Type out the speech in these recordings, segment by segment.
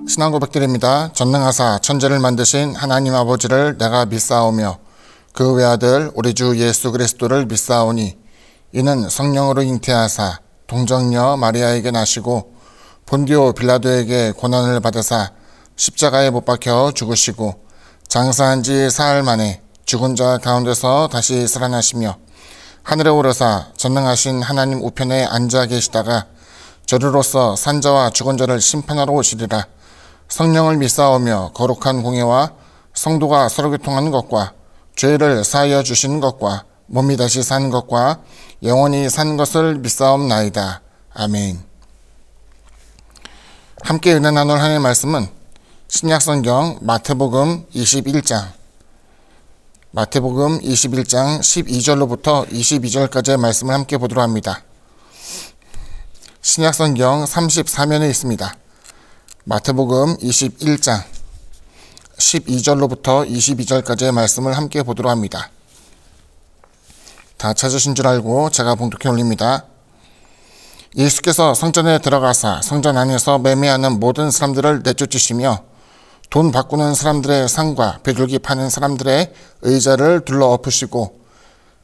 신앙 고백드립니다. 전능하사 천지를 만드신 하나님 아버지를 내가 믿사오며 그 외아들 우리 주 예수 그리스도를 믿사오니 이는 성령으로 잉태하사 동정녀 마리아에게 나시고 본디오 빌라도에게 고난을 받으사 십자가에 못 박혀 죽으시고 장사한 지 사흘 만에 죽은 자 가운데서 다시 살아나시며 하늘에 오르사 전능하신 하나님 우편에 앉아 계시다가 저리로서 산자와 죽은 자를 심판하러 오시리라. 성령을 믿사오며 거룩한 공예와 성도가 서로 교통하는 것과 죄를 사하여 주시는 것과 몸이 다시 사는 것과 영원히 사는 것을 믿사옵나이다. 아멘. 함께 은혜 나눌 하나님의 말씀은 신약성경 마태복음 21장 12절로부터 22절까지의 말씀을 함께 보도록 합니다. 신약성경 34면에 있습니다. 마태복음 21장 12절로부터 22절까지의 말씀을 함께 보도록 합니다. 다 찾으신 줄 알고 제가 봉독해 올립니다. 예수께서 성전에 들어가사 성전 안에서 매매하는 모든 사람들을 내쫓으시며 돈 바꾸는 사람들의 상과 비둘기 파는 사람들의 의자를 둘러 엎으시고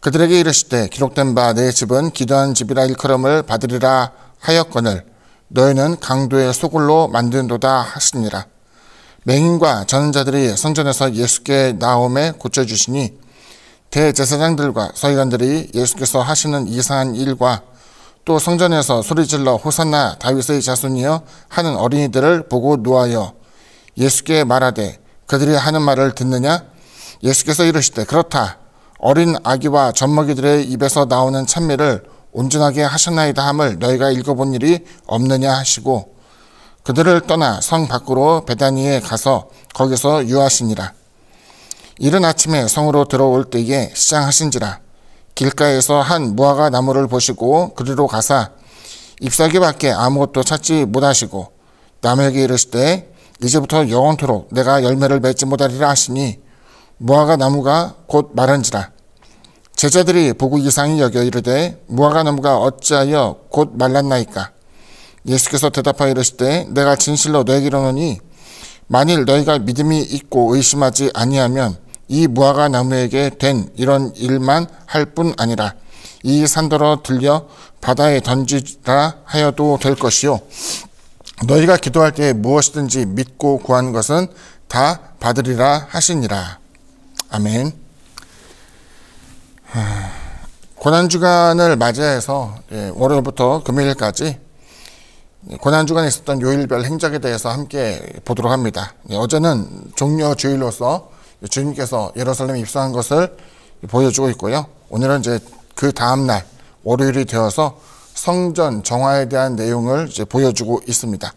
그들에게 이르시되 기록된 바 내 집은 기도하는 집이라 일컬음을 받으리라 하였거늘 너희는 강도의 소굴로 만든도다 하시니라. 맹인과 전자들이 성전에서 예수께 나옴에 고쳐주시니 대제사장들과 서기관들이 예수께서 하시는 이상한 일과 또 성전에서 소리질러 호산나 다윗의 자손이여 하는 어린이들을 보고 노하여 예수께 말하되 그들이 하는 말을 듣느냐? 예수께서 이르시되 그렇다. 어린 아기와 젖먹이들의 입에서 나오는 찬미를 온전하게 하셨나이다 함을 너희가 읽어본 일이 없느냐 하시고 그들을 떠나 성 밖으로 베다니에 가서 거기서 유하시니라. 이른 아침에 성으로 들어올 때에 시장하신지라. 길가에서 한 무화과 나무를 보시고 그리로 가사 잎사귀밖에 아무것도 찾지 못하시고 남에게 이르시되 이제부터 영원토록 내가 열매를 맺지 못하리라 하시니 무화과 나무가 곧 마른지라. 제자들이 보고 이상히 여겨 이르되 무화과 나무가 어찌하여 곧 말랐나이까? 예수께서 대답하여 이르시되 내가 진실로 너에게 이르노니 만일 너희가 믿음이 있고 의심하지 아니하면 이 무화과 나무에게 된 이런 일만 할 뿐 아니라 이 산더러 들려 바다에 던지라 하여도 될 것이요 너희가 기도할 때에 무엇이든지 믿고 구하는 것은 다 받으리라 하시니라. 아멘. 고난주간을 맞이해서 월요일부터 금요일까지 고난주간에 있었던 요일별 행적에 대해서 함께 보도록 합니다. 어제는 종려주일로서 주님께서 예루살렘에 입성한 것을 보여주고 있고요. 오늘은 이제 그 다음날 월요일이 되어서 성전 정화에 대한 내용을 이제 보여주고 있습니다.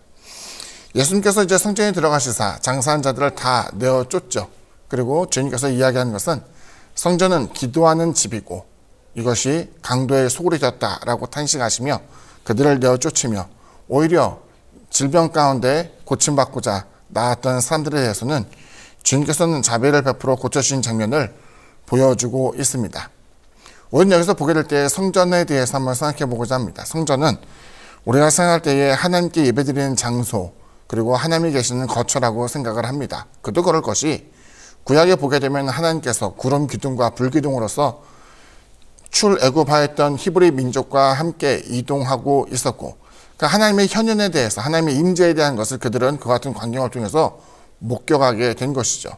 예수님께서 이제 성전에 들어가시사 장사한 자들을 다 내어 쫓죠. 그리고 주님께서 이야기하는 것은 성전은 기도하는 집이고 이것이 강도의 소굴이 되었다라고 탄식하시며 그들을 내어 쫓으며 오히려 질병 가운데 고침받고자 나았던 사람들에 대해서는 주님께서는 자비를 베풀어 고쳐주신 장면을 보여주고 있습니다. 오늘 여기서 보게 될 때 성전에 대해서 한번 생각해 보고자 합니다. 성전은 우리가 생각할 때에 하나님께 예배드리는 장소 그리고 하나님이 계시는 거처라고 생각을 합니다. 그도 그럴 것이 구약에 보게 되면 하나님께서 구름 기둥과 불 기둥으로서 출애굽하였던 히브리 민족과 함께 이동하고 있었고 그러니까 하나님의 현현에 대해서 하나님의 임재에 대한 것을 그들은 그 같은 광경을 통해서 목격하게 된 것이죠.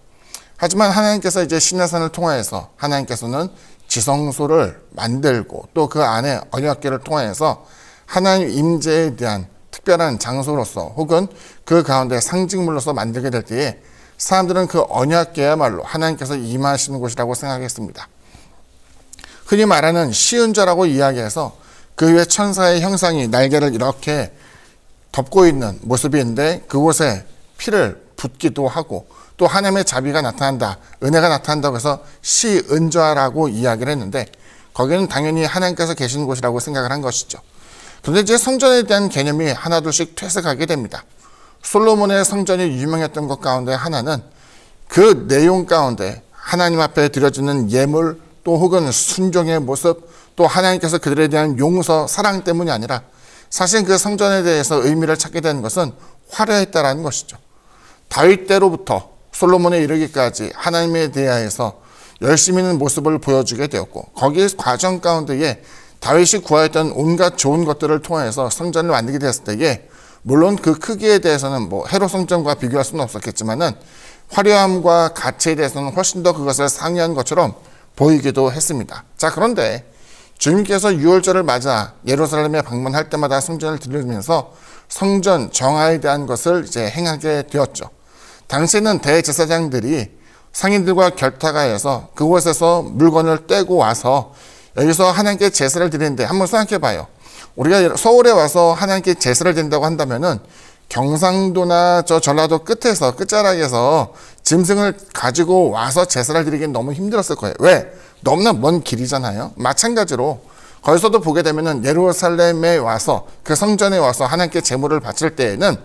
하지만 하나님께서 이제 시내산을 통하여서 하나님께서는 지성소를 만들고 또 그 안에 언약궤를 통하여서 하나님 임재에 대한 특별한 장소로서 혹은 그 가운데 상징물로서 만들게 될 때에 사람들은 그 언약궤야말로 하나님께서 임하시는 곳이라고 생각했습니다. 흔히 말하는 시은좌라고 이야기해서 그 위에 천사의 형상이 날개를 이렇게 덮고 있는 모습이 있는데 그곳에 피를 붓기도 하고 또 하나님의 자비가 나타난다, 은혜가 나타난다고 해서 시은좌라고 이야기를 했는데 거기는 당연히 하나님께서 계시는 곳이라고 생각을 한 것이죠. 그런데 이제 성전에 대한 개념이 하나둘씩 퇴색하게 됩니다. 솔로몬의 성전이 유명했던 것 가운데 하나는 그 내용 가운데 하나님 앞에 드려지는 예물 또 혹은 순종의 모습 또 하나님께서 그들에 대한 용서, 사랑 때문이 아니라 사실 그 성전에 대해서 의미를 찾게 된 것은 화려했다라는 것이죠. 다윗 때로부터 솔로몬에 이르기까지 하나님에 대하여서 열심히 있는 모습을 보여주게 되었고, 거기에 과정 가운데에 다윗이 구하였던 온갖 좋은 것들을 통해서 성전을 만들게 되었을 때에, 물론 그 크기에 대해서는 헤롯 성전과 비교할 수는 없었겠지만은 화려함과 가치에 대해서는 훨씬 더 그것을 상회한 것처럼 보이기도 했습니다. 자, 그런데 주님께서 유월절을 맞아 예루살렘에 방문할 때마다 성전을 들르면서 성전 정화에 대한 것을 이제 행하게 되었죠. 당시에는 대제사장들이 상인들과 결탁하여서 그곳에서 물건을 떼고 와서 여기서 하나님께 제사를 드리는데, 한번 생각해 봐요. 우리가 서울에 와서 하나님께 제사를 드린다고 한다면은 경상도나 저 전라도 끝자락에서 짐승을 가지고 와서 제사를 드리기는 너무 힘들었을 거예요. 왜? 너무나 먼 길이잖아요. 마찬가지로 거기서도 보게 되면은 예루살렘에 와서 그 성전에 와서 하나님께 제물을 바칠 때에는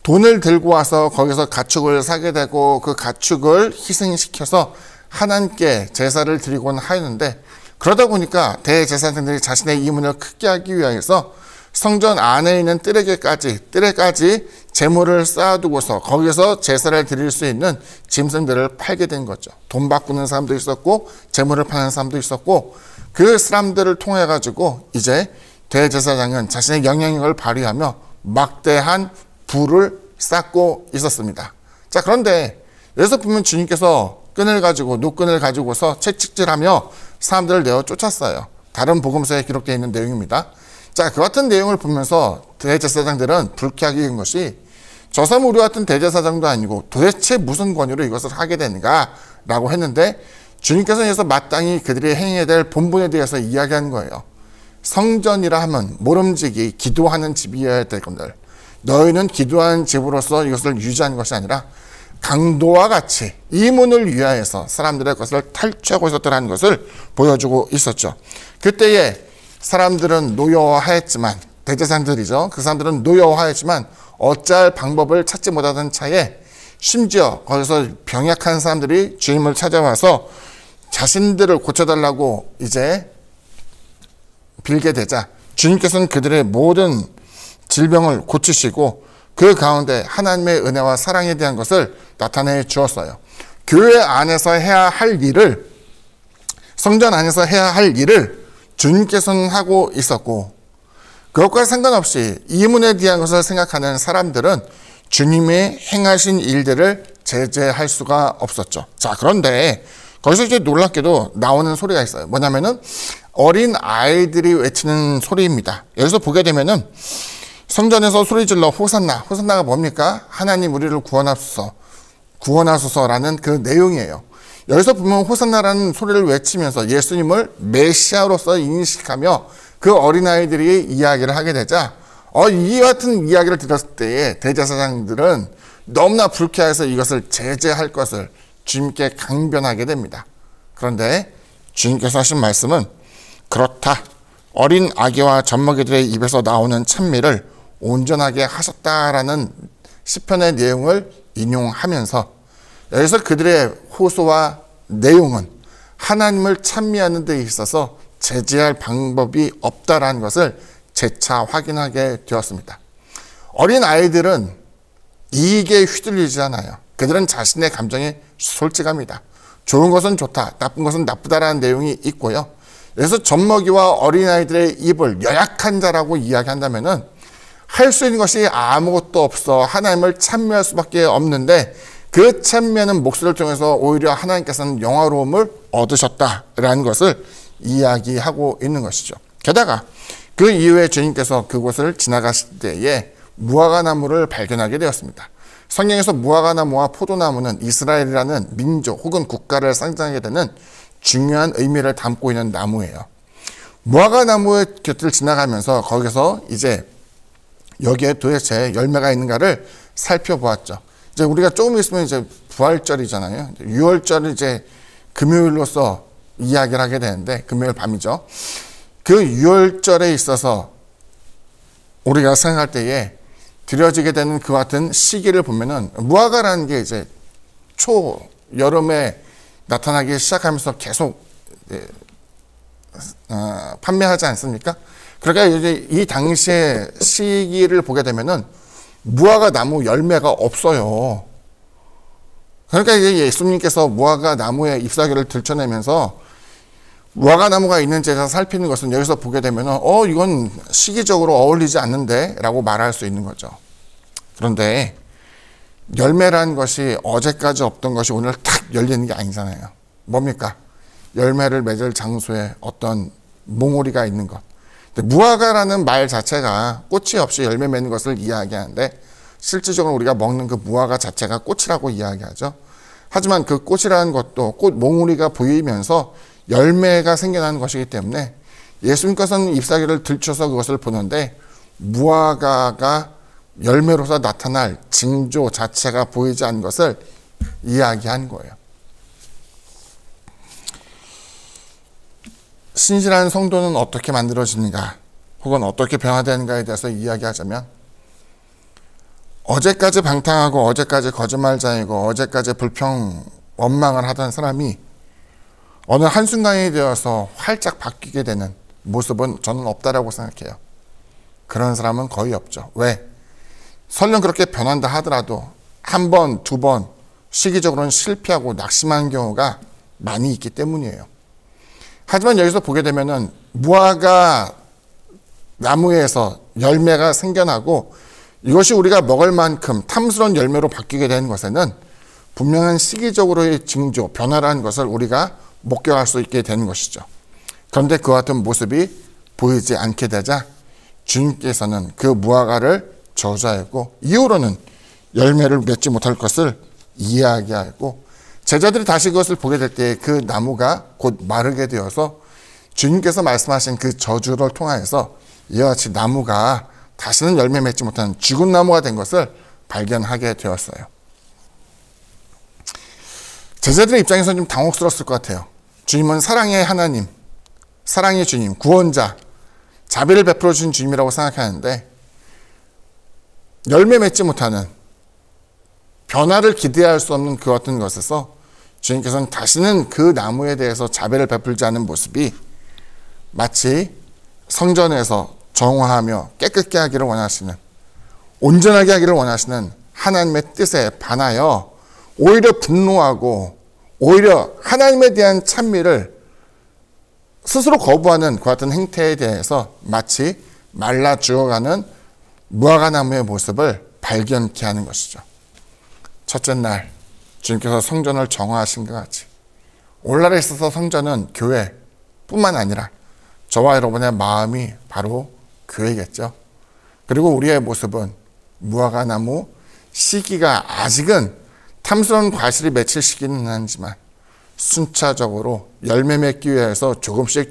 돈을 들고 와서 거기서 가축을 사게 되고 그 가축을 희생시켜서 하나님께 제사를 드리곤 하였는데, 그러다 보니까 대제사장들이 자신의 이문을 크게 하기 위해서 성전 안에 있는 뜰에까지 제물을 쌓아두고서 거기서 제사를 드릴 수 있는 짐승들을 팔게 된 거죠. 돈 바꾸는 사람도 있었고 제물을 파는 사람도 있었고, 그 사람들을 통해 가지고 이제 대제사장은 자신의 영향력을 발휘하며 막대한 부를 쌓고 있었습니다. 자, 그런데 여기서 보면 주님께서 노끈을 가지고서 채찍질하며 사람들을 내어 쫓았어요. 다른 복음서에 기록되어 있는 내용입니다. 자, 그 같은 내용을 보면서 대제사장들은 불쾌하게 여긴 것이, 저 사람 우리 같은 대제사장도 아니고 도대체 무슨 권유로 이것을 하게 되는가 라고 했는데, 주님께서 여기서 마땅히 그들이 행해야 될 본분에 대해서 이야기한 거예요. 성전이라 하면 모름지기 기도하는 집이어야 될 것들, 너희는 기도하는 집으로서 이것을 유지하는 것이 아니라 강도와 같이 이 문을 위하여서 사람들의 것을 탈취하고 있었다는 것을 보여주고 있었죠. 그때에 사람들은 노여워하였지만, 대제사장들이죠. 그 사람들은 노여워하였지만 어찌할 방법을 찾지 못하던 차에 심지어 거기서 병약한 사람들이 주님을 찾아와서 자신들을 고쳐달라고 이제 빌게 되자 주님께서는 그들의 모든 질병을 고치시고 그 가운데 하나님의 은혜와 사랑에 대한 것을 나타내 주었어요. 교회 안에서 해야 할 일을, 성전 안에서 해야 할 일을 주님께서는 하고 있었고, 그것과 상관없이 이 문에 대한 것을 생각하는 사람들은 주님의 행하신 일들을 제재할 수가 없었죠. 자, 그런데 거기서 이제 놀랍게도 나오는 소리가 있어요. 뭐냐면은 어린 아이들이 외치는 소리입니다. 여기서 보게 되면은 성전에서 소리질러 호산나가 뭡니까? 하나님 우리를 구원하소서라는 그 내용이에요. 여기서 보면 호산나라는 소리를 외치면서 예수님을 메시아로서 인식하며 그 어린아이들이 이야기를 하게 되자 이 같은 이야기를 들었을 때에 대제사장들은 너무나 불쾌해서 이것을 제재할 것을 주님께 강변하게 됩니다. 그런데 주님께서 하신 말씀은, 그렇다, 어린 아기와 젖먹이들의 입에서 나오는 찬미를 온전하게 하셨다라는 시편의 내용을 인용하면서, 여기서 그들의 호소와 내용은 하나님을 찬미하는 데 있어서 제재할 방법이 없다라는 것을 재차 확인하게 되었습니다. 어린 아이들은 이익에 휘둘리지 않아요. 그들은 자신의 감정에 솔직합니다. 좋은 것은 좋다, 나쁜 것은 나쁘다라는 내용이 있고요. 그래서 젖먹이와 어린아이들의 입을 연약한 자라고 이야기한다면은 할 수 있는 것이 아무것도 없어 하나님을 찬미할 수밖에 없는데, 그 찬미하는 목소리를 통해서 오히려 하나님께서는 영화로움을 얻으셨다라는 것을 이야기하고 있는 것이죠. 게다가 그 이후에 주님께서 그곳을 지나가실 때에 무화과나무를 발견하게 되었습니다. 성경에서 무화과나무와 포도나무는 이스라엘이라는 민족 혹은 국가를 상징하게 되는 중요한 의미를 담고 있는 나무예요. 무화과나무의 곁을 지나가면서 거기서 이제 여기에 도대체 열매가 있는가를 살펴보았죠. 이제 우리가 조금 있으면 이제 부활절이잖아요. 6월절을 이제 금요일로서 이야기를 하게 되는데, 금요일 밤이죠. 그 6월절에 있어서 우리가 생각할 때에 드려지게 되는 그 같은 시기를 보면은, 무화과라는 게 이제 여름에 나타나기 시작하면서 계속 판매하지 않습니까? 그러니까 이제 이 당시의 시기를 보게 되면은 무화과 나무 열매가 없어요. 그러니까 이제 예수님께서 무화과 나무의 잎사귀를 들춰내면서 무화과 나무가 있는지 살피는 것은 여기서 보게 되면은 이건 시기적으로 어울리지 않는데 라고 말할 수 있는 거죠. 그런데 열매란 것이 어제까지 없던 것이 오늘 탁 열리는 게 아니잖아요. 뭡니까? 열매를 맺을 장소에 어떤 몽우리가 있는 것. 무화과라는 말 자체가 꽃이 없이 열매 맺는 것을 이야기하는데 실질적으로 우리가 먹는 그 무화과 자체가 꽃이라고 이야기하죠. 하지만 그 꽃이라는 것도 꽃 몽우리가 보이면서 열매가 생겨나는 것이기 때문에 예수님께서는 잎사귀를 들춰서 그것을 보는데 무화과가 열매로서 나타날 징조 자체가 보이지 않는 것을 이야기한 거예요. 신실한 성도는 어떻게 만들어지는가 혹은 어떻게 변화되는가에 대해서 이야기하자면 어제까지 방탕하고 어제까지 거짓말자이고 어제까지 불평 원망을 하던 사람이 어느 한순간이 되어서 활짝 바뀌게 되는 모습은 저는 없다라고 생각해요. 그런 사람은 거의 없죠. 왜? 설령 그렇게 변한다 하더라도 한 번, 두 번 시기적으로는 실패하고 낙심하는 경우가 많이 있기 때문이에요. 하지만 여기서 보게 되면은 무화과 나무에서 열매가 생겨나고 이것이 우리가 먹을 만큼 탐스러운 열매로 바뀌게 되는 것에는 분명한 시기적으로의 징조, 변화라는 것을 우리가 목격할 수 있게 되는 것이죠. 그런데 그와 같은 모습이 보이지 않게 되자 주님께서는 그 무화과를 저주하였고 이후로는 열매를 맺지 못할 것을 이야기하였고 제자들이 다시 그것을 보게 될 때 그 나무가 곧 마르게 되어서 주님께서 말씀하신 그 저주를 통하여서 이와 같이 나무가 다시는 열매 맺지 못하는 죽은 나무가 된 것을 발견하게 되었어요. 제자들의 입장에서는 좀 당혹스러웠을 것 같아요. 주님은 사랑의 하나님, 사랑의 주님, 구원자, 자비를 베풀어 주신 주님이라고 생각하는데 열매 맺지 못하는 변화를 기대할 수 없는 그 같은 것에서 주님께서는 다시는 그 나무에 대해서 자비를 베풀지 않은 모습이 마치 성전에서 정화하며 깨끗게 하기를 원하시는, 온전하게 하기를 원하시는 하나님의 뜻에 반하여 오히려 분노하고 오히려 하나님에 대한 찬미를 스스로 거부하는 그 같은 행태에 대해서 마치 말라 죽어가는 무화과 나무의 모습을 발견케 하는 것이죠. 첫째 날 주님께서 성전을 정화하신 것 같이 오늘날에 있어서 성전은 교회뿐만 아니라 저와 여러분의 마음이 바로 교회겠죠. 그리고 우리의 모습은 무화과 나무, 시기가 아직은 탐스러운 과실이 맺힐 시기는 아니지만 순차적으로 열매 맺기 위해서 조금씩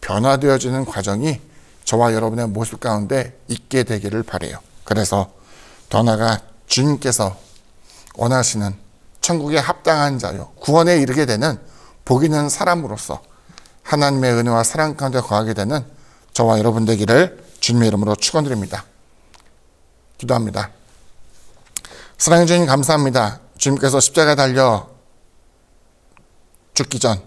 변화되어지는 과정이 저와 여러분의 모습 가운데 있게 되기를 바라요. 그래서 더 나아가 주님께서 원하시는 천국에 합당한 자요, 구원에 이르게 되는 복 있는 사람으로서 하나님의 은혜와 사랑 가운데 거하게 되는 저와 여러분 되기를 주님의 이름으로 축원드립니다. 기도합니다. 사랑해 주님 감사합니다. 주님께서 십자가에 달려 죽기 전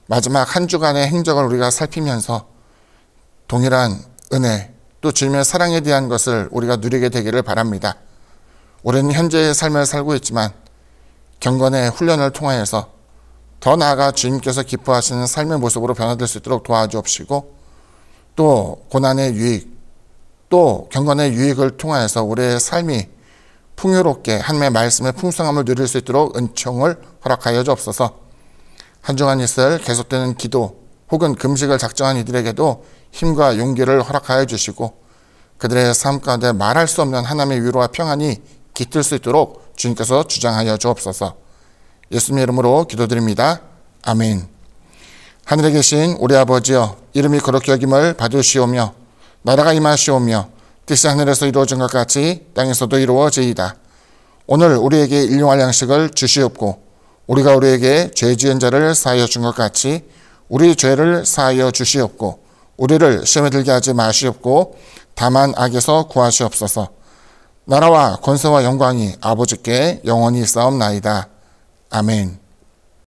마지막 한 주간의 행적을 우리가 살피면서 동일한 은혜 또 주님의 사랑에 대한 것을 우리가 누리게 되기를 바랍니다. 우리는 현재의 삶을 살고 있지만 경건의 훈련을 통하여서 더 나아가 주님께서 기뻐하시는 삶의 모습으로 변화될 수 있도록 도와주옵시고 또 고난의 유익 또 경건의 유익을 통하여서 우리의 삶이 풍요롭게 하나님의 말씀의 풍성함을 누릴 수 있도록 은총을 허락하여 주옵소서. 한 주간 있을 계속되는 기도 혹은 금식을 작정한 이들에게도 힘과 용기를 허락하여 주시고 그들의 삶 가운데 말할 수 없는 하나님의 위로와 평안이 깃들 수 있도록 주님께서 주장하여 주옵소서. 예수님의 이름으로 기도드립니다. 아멘. 하늘에 계신 우리 아버지여, 이름이 거룩히 여김을 받으시오며 나라가 임하시오며 뜻이 하늘에서 이루어진 것 같이 땅에서도 이루어지이다. 오늘 우리에게 일용할 양식을 주시옵고 우리가 우리에게 죄 지은 자를 사하여 준 것 같이 우리 죄를 사하여 주시옵고 우리를 시험에 들게 하지 마시옵고 다만 악에서 구하시옵소서. 나라와 권세와 영광이 아버지께 영원히 있사옵나이다. 아멘.